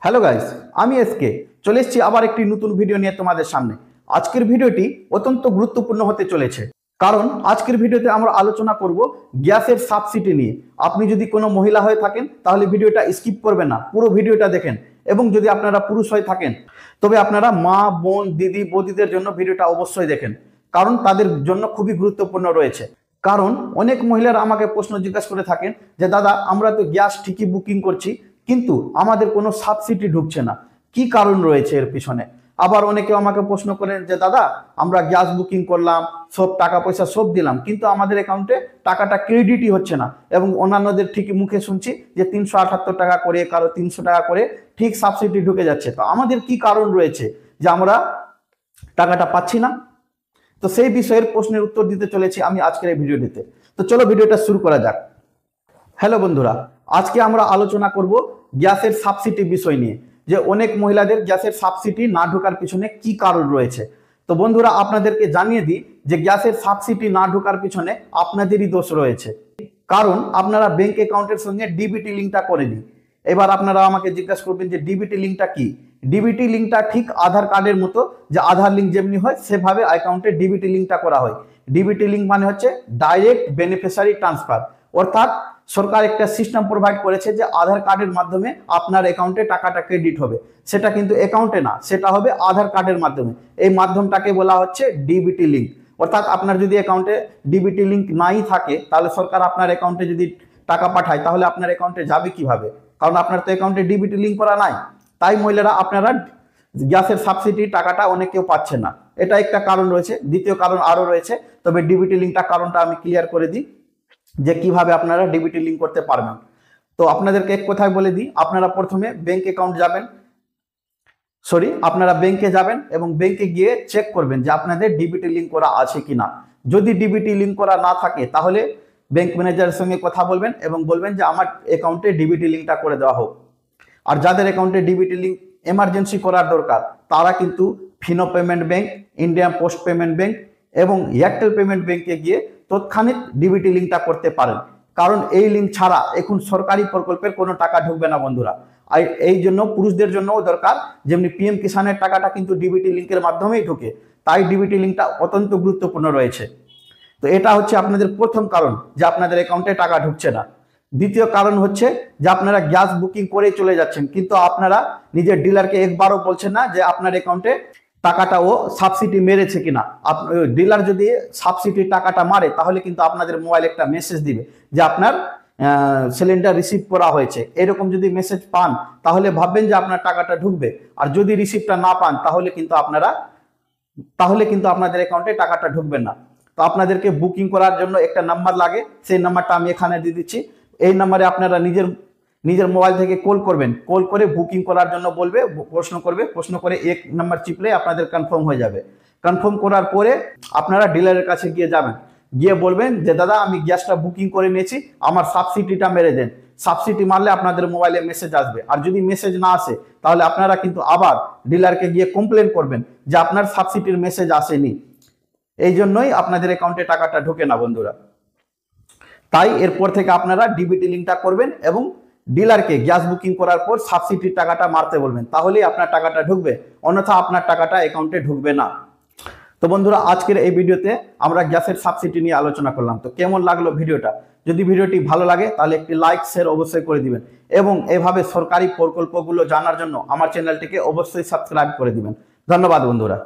Hello guys, আমি SK চলে এসেছি আবার একটি নতুন ভিডিও নিয়ে তোমাদের সামনে। আজকের ভিডিওটি অত্যন্ত গুরুত্বপূর্ণ হতে চলেছে, কারণ আজকের ভিডিওতে আমরা আলোচনা করব গ্যাসের সাবসিডি নিয়ে। আপনি যদি কোনো মহিলা হয়ে থাকেন তাহলে ভিডিওটা স্কিপ করবেন না, পুরো ভিডিওটা দেখেন। এবং যদি আপনারা পুরুষ হয়ে থাকেন তবে আপনারা মা, বোন, দিদি, বৌদিদের জন্য ভিডিওটা অবশ্যই দেখেন, কারণ তাদের জন্য খুবই গুরুত্বপূর্ণ রয়েছে। কারণ অনেক মহিলারা আমাকে প্রশ্ন জিজ্ঞাসা করে থাকেন যে দাদা, আমরা তো গ্যাস ঠিকই বুকিং করছি, কিন্তু আমাদের কোনো সাবসিডি ঢুকছে না, কি কারণ রয়েছে এর পিছনে? আবার অনেকে আমাকে প্রশ্ন করেন যে দাদা, আমরা গ্যাস বুকিং করলাম, সব টাকা পয়সা সব দিলাম, কিন্তু আমাদের অ্যাকাউন্টে টাকাটা ক্রেডিটই হচ্ছে না। এবং অন্যান্যদের ঠিকই মুখে শুনছি যে 378 টাকা করে, কারো 300 টাকা করে ঠিক সাবসিডি ঢুকে যাচ্ছে। তো আমাদের কি কারণ রয়েছে যে আমরা টাকাটা পাচ্ছি না? তো সেই বিষয়ের প্রশ্নের উত্তর দিতে চলেছি আমি আজকের এই ভিডিওটিতে। তো চলো ভিডিওটা শুরু করা যাক। হ্যালো বন্ধুরা, আজকে আমরা আলোচনা করব গ্যাসের সাবসিডি বিষয় নিয়ে, যে অনেক মহিলাদের গ্যাসের সাবসিডি না ঢোকার পিছনে কি কারণ রয়েছে। তো বন্ধুরা, আপনাদেরকে জানিয়ে দিই যে গ্যাসের সাবসিডি না ঢোকার পিছনে আপনাদেরই দোষ রয়েছে, কারণ আপনারা ব্যাংক অ্যাকাউন্টের সঙ্গে ডিবিটি লিঙ্কটা করেনি। এবার আপনারা আমাকে জিজ্ঞাসা করবেন যে ডিবিটি লিঙ্কটা কি? ডিবিটি লিঙ্কটা ঠিক আধার কার্ডের মতো, যে আধার লিঙ্ক যেমনি হয় সেভাবে অ্যাকাউন্টে ডিবিটি লিঙ্কটা করা হয়। ডিবিটি লিঙ্ক মানে হচ্ছে ডাইরেক্ট বেনিফিশিয়ারি ট্রান্সফার, অর্থাৎ সরকার একটা সিস্টেম প্রোভাইড করেছে যে আধার কার্ডের মাধ্যমে আপনার অ্যাকাউন্টে টাকাটা ক্রেডিট হবে। সেটা কিন্তু অ্যাকাউন্টে না, সেটা হবে আধার কার্ডের মাধ্যমে। এই মাধ্যমটাকে বলা হচ্ছে ডিবিটি লিঙ্ক। অর্থাৎ আপনার যদি অ্যাকাউন্টে ডিবিটি লিঙ্ক নাই থাকে, তাহলে সরকার আপনার অ্যাকাউন্টে যদি টাকা পাঠায় তাহলে আপনার অ্যাকাউন্টে যাবে কিভাবে? কারণ আপনার তো অ্যাকাউন্টে ডিবিটি লিঙ্ক করা নাই। তাই মহিলারা আপনারা গ্যাসের সাবসিডি টাকাটা অনেকেও পাচ্ছে না, এটা একটা কারণ রয়েছে। দ্বিতীয় কারণ আরও রয়েছে, তবে ডিবিটি লিঙ্কটা কারণটা আমি ক্লিয়ার করে দিই যে কিভাবে আপনারা ডিবিটি লিঙ্ক করতে পারবেন। তো আপনাদেরকে এক কথায় বলে দিই, আপনারা প্রথমে ব্যাংক অ্যাকাউন্ট যাবেন, আপনারা ব্যাংকে যাবেন এবং ব্যাংকে গিয়ে চেক করবেন যে আপনাদের ডিবিটি লিঙ্ক করা আছে কিনা। যদি ডিবিটি লিঙ্ক করা না থাকে তাহলে ব্যাংক ম্যানেজারের সঙ্গে কথা বলবেন এবং বলবেন যে আমার অ্যাকাউন্টে ডিবিটি লিঙ্কটা করে দেওয়া হোক। আর যাদের অ্যাকাউন্টে ডিবিটি লিঙ্ক এমার্জেন্সি করার দরকার, তারা কিন্তু Fino payment bank, Indian post payment bank এবং এয়ারটেল পেমেন্ট ব্যাংকে গিয়ে তৎক্ষণিক ডিবিটি লিঙ্কটা করতে পারেন। কারণ এই লিঙ্ক ছাড়া এখন সরকারি প্রকল্পের কোনো টাকা ঢুকবে না বন্ধুরা। আর এই জন্য পুরুষদের জন্যও দরকার, যেমনি পিএম কিষানের টাকাটা কিন্তু ডিবিটি লিঙ্কের মাধ্যমেই ঢুকে, তাই ডিবিটি লিঙ্কটা অত্যন্ত গুরুত্বপূর্ণ রয়েছে। তো এটা হচ্ছে আপনাদের প্রথম কারণ যে আপনাদের অ্যাকাউন্টে টাকা ঢুকছে না। দ্বিতীয় কারণ হচ্ছে যে আপনারা গ্যাস বুকিং করে চলে যাচ্ছেন, কিন্তু আপনারা নিজের ডিলারকে একবারও বলছেন না যে আপনার অ্যাকাউন্টে টাকাটা ও সাবসিডি মেরেছে কিনা। ডিলার যদি সাবসিডি টাকাটা মারে তাহলে কিন্তু আপনাদের মোবাইলে একটা মেসেজ দিবে যে আপনার সিলিন্ডার রিসিভ করা হয়েছে। এরকম যদি মেসেজ পান তাহলে ভাববেন যে আপনার টাকাটা ঢুকবে। আর যদি রিসিভটা না পান তাহলে কিন্তু আপনাদের অ্যাকাউন্টে টাকাটা ঢুকবে না। তো আপনাদেরকে বুকিং করার জন্য একটা নাম্বার লাগে, সেই নাম্বারটা আমি এখানে দিয়ে দিচ্ছি। এই নাম্বারে আপনারা নিজের মোবাইল থেকে কল করবেন, কল করে বুকিং করার জন্য বলবে, প্রশ্ন করে এক নাম্বার চিপলে আপনাদের কনফার্ম হয়ে যাবে। কনফার্ম করার পরে আপনারা ডিলারের কাছে গিয়ে যাবেন, গিয়ে বলবেন যে দাদা, আমি গ্যাসটা বুকিং করে নিয়েছি, আমার সাবসিডিটা মেরে দেন। সাবসিডি মারলে আপনাদের মোবাইলে মেসেজ আসবে। আর যদি মেসেজ না আসে তাহলে আপনারা কিন্তু আবার ডিলারকে গিয়ে কমপ্লেন করবেন যে আপনার সাবসিডির মেসেজ আসেনি। এই জন্যই আপনাদের অ্যাকাউন্টে টাকাটা ঢোকে না বন্ধুরা। তাই এরপর থেকে আপনারা ডিবিটি লিঙ্কটা করবেন এবং ডিলারকে গ্যাস বুকিং করার পর সাবসিডির টাকাটা মারতে বলবেন, তাহলেই আপনার টাকাটা ঢুকবে, অন্যথা আপনার টাকাটা অ্যাকাউন্টে ঢুকবে না। তো বন্ধুরা, আজকের এই ভিডিওতে আমরা গ্যাসের সাবসিডি নিয়ে আলোচনা করলাম। তো কেমন লাগলো ভিডিওটা? যদি ভিডিওটি ভালো লাগে তাহলে একটি লাইক শেয়ার অবশ্যই করে দিবেন এবং এভাবে সরকারি প্রকল্পগুলো জানার জন্য আমার চ্যানেলটিকে অবশ্যই সাবস্ক্রাইব করে দিবেন। ধন্যবাদ বন্ধুরা।